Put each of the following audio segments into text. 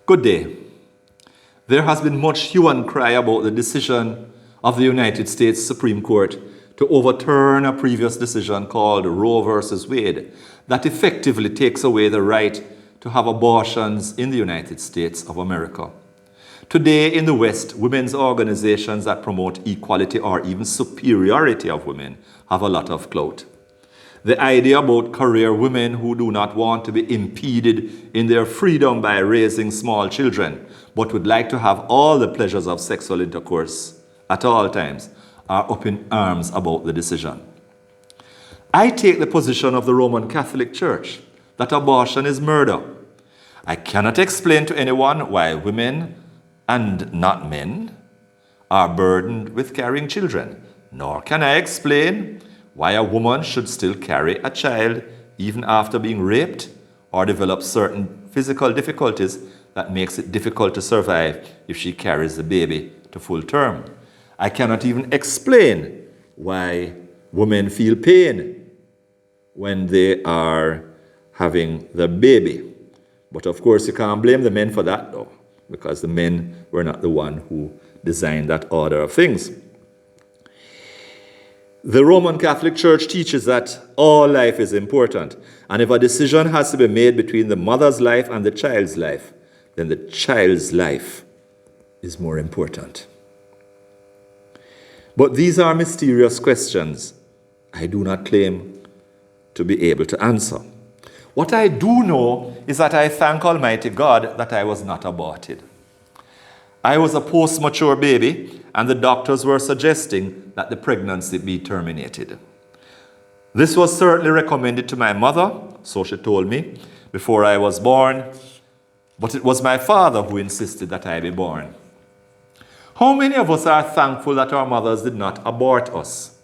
Good day. There has been much hue and cry about the decision of the United States Supreme Court to overturn a previous decision called Roe versus Wade that effectively takes away the right to have abortions in the United States of America. Today in the West, women's organizations that promote equality or even superiority of women have a lot of clout. The idea about career women who do not want to be impeded in their freedom by raising small children, but would like to have all the pleasures of sexual intercourse at all times, are up in arms about the decision. I take the position of the Roman Catholic Church that abortion is murder. I cannot explain to anyone why women and not men are burdened with carrying children, nor can I explain why a woman should still carry a child even after being raped or develop certain physical difficulties that makes it difficult to survive if she carries the baby to full term. I cannot even explain why women feel pain when they are having the baby. But of course, you can't blame the men for that, though, because the men were not the one who designed that order of things. The Roman Catholic Church teaches that all life is important, and if a decision has to be made between the mother's life and the child's life, then the child's life is more important. But these are mysterious questions I do not claim to be able to answer. What I do know is that I thank Almighty God that I was not aborted. I was a post-mature baby, and the doctors were suggesting that the pregnancy be terminated. This was certainly recommended to my mother, so she told me, before I was born, but it was my father who insisted that I be born. How many of us are thankful that our mothers did not abort us?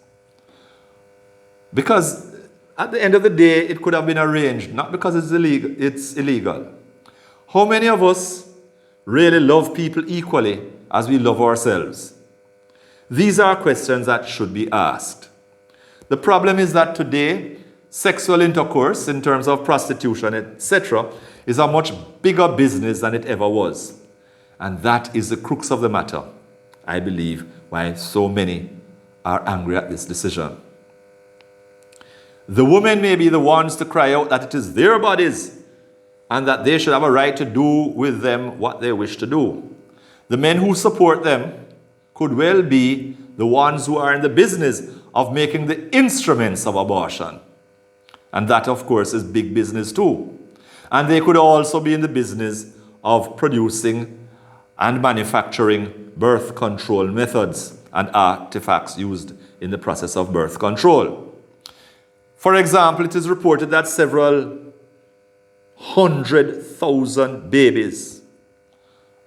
Because at the end of the day, it could have been arranged, not because it's illegal. How many of us really love people equally as we love ourselves? These are questions that should be asked. The problem is that today, sexual intercourse in terms of prostitution, etc., is a much bigger business than it ever was. And that is the crux of the matter, I believe, why so many are angry at this decision. The women may be the ones to cry out that it is their bodies and that they should have a right to do with them what they wish to do. The men who support them could well be the ones who are in the business of making the instruments of abortion. And that, of course, is big business too. And they could also be in the business of producing and manufacturing birth control methods and artifacts used in the process of birth control. For example, it is reported that several 100,000 babies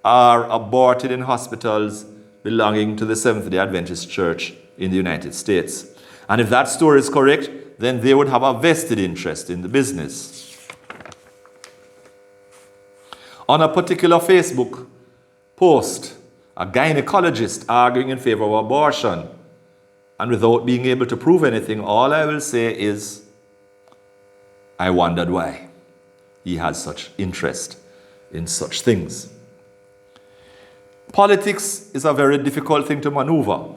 are aborted in hospitals belonging to the Seventh-day Adventist Church in the United States. And if that story is correct, then they would have a vested interest in the business. On a particular Facebook post, a gynecologist arguing in favor of abortion, and without being able to prove anything, all I will say is, I wondered why he has such interest in such things. Politics is a very difficult thing to maneuver.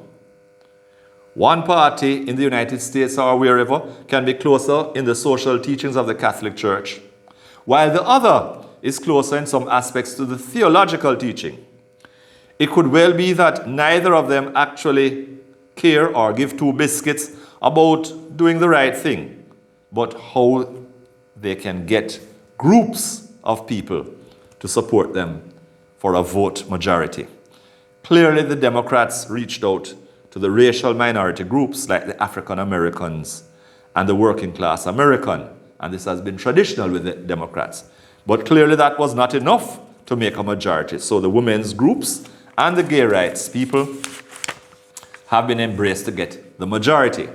One party in the United States or wherever can be closer in the social teachings of the Catholic Church, while the other is closer in some aspects to the theological teaching. It could well be that neither of them actually care or give two biscuits about doing the right thing, but how they can get groups of people to support them for a vote majority. Clearly, the Democrats reached out to the racial minority groups like the African Americans and the working class American, and this has been traditional with the Democrats. But clearly that was not enough to make a majority. So the women's groups and the gay rights people have been embraced to get the majority.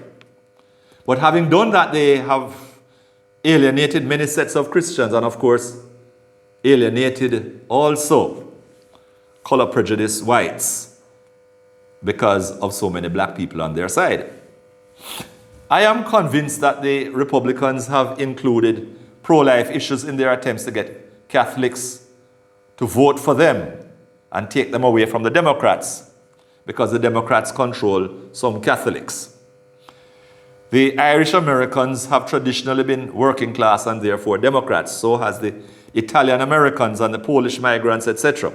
But having done that, they have alienated many sets of Christians, and of course, alienated also color prejudice whites because of so many black people on their side. I am convinced that the Republicans have included pro-life issues in their attempts to get Catholics to vote for them and take them away from the Democrats, because the Democrats control some Catholics. The Irish Americans have traditionally been working class and therefore Democrats. So has the Italian Americans and the Polish migrants, etc.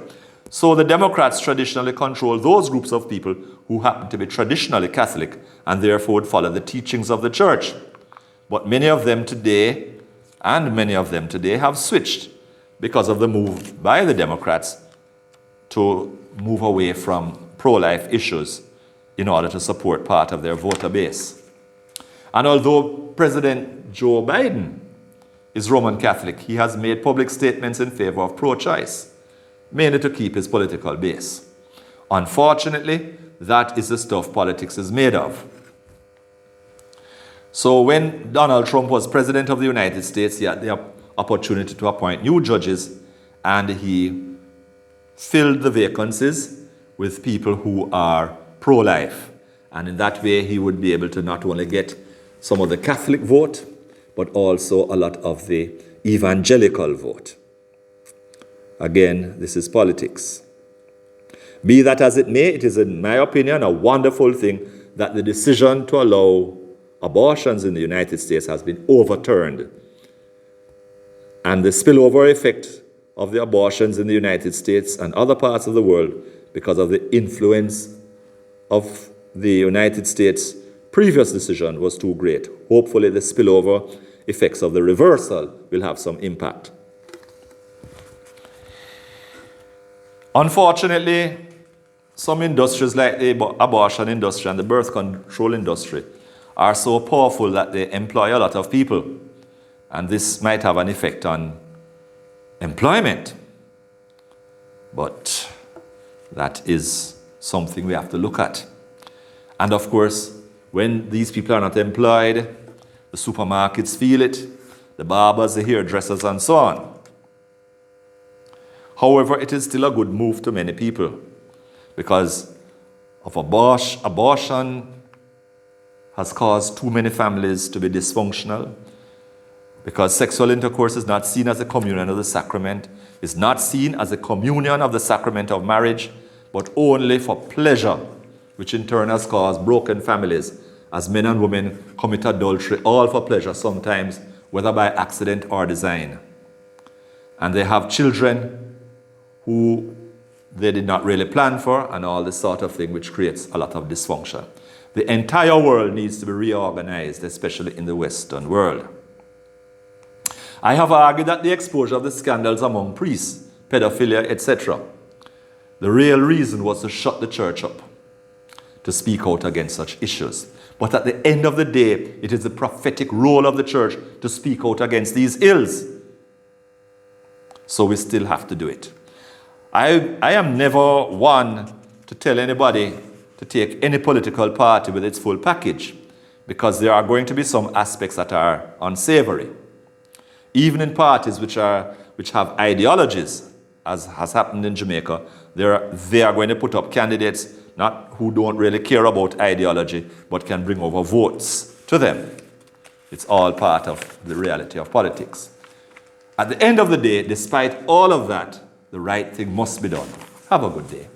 So the Democrats traditionally control those groups of people who happen to be traditionally Catholic and therefore would follow the teachings of the church. But many of them today have switched because of the move by the Democrats to move away from pro-life issues in order to support part of their voter base. And although President Joe Biden is Roman Catholic, he has made public statements in favor of pro-choice, mainly to keep his political base. Unfortunately, that is the stuff politics is made of. So when Donald Trump was president of the United States, he had the opportunity to appoint new judges, and he filled the vacancies with people who are pro-life. And in that way, he would be able to not only get some of the Catholic vote, but also a lot of the evangelical vote. Again, this is politics. Be that as it may, it is, in my opinion, a wonderful thing that the decision to allow abortions in the United States has been overturned. And the spillover effect of the abortions in the United States and other parts of the world, because of the influence of the United States' previous decision, was too great. Hopefully the spillover effects of the reversal will have some impact. Unfortunately, some industries like the abortion industry and the birth control industry are so powerful that they employ a lot of people. And this might have an effect on employment. But that is something we have to look at. And of course, when these people are not employed, the supermarkets feel it, the barbers, the hairdressers, and so on. However, it is still a good move to many people because of abortion has caused too many families to be dysfunctional, because sexual intercourse is not seen as a communion of the sacrament, is not seen as a communion of the sacrament of marriage, but only for pleasure, which in turn has caused broken families as men and women commit adultery, all for pleasure sometimes, whether by accident or design. And they have children who they did not really plan for, and all this sort of thing, which creates a lot of dysfunction. The entire world needs to be reorganized, especially in the Western world. I have argued that the exposure of the scandals among priests, pedophilia, etc., the real reason was to shut the church up, to speak out against such issues. But at the end of the day, it is the prophetic role of the church to speak out against these ills. So we still have to do it. I am never one to tell anybody to take any political party with its full package, because there are going to be some aspects that are unsavory. Even in parties which have ideologies, as has happened in Jamaica, they are going to put up candidates not who don't really care about ideology, but can bring over votes to them. It's all part of the reality of politics. At the end of the day, despite all of that, the right thing must be done. Have a good day.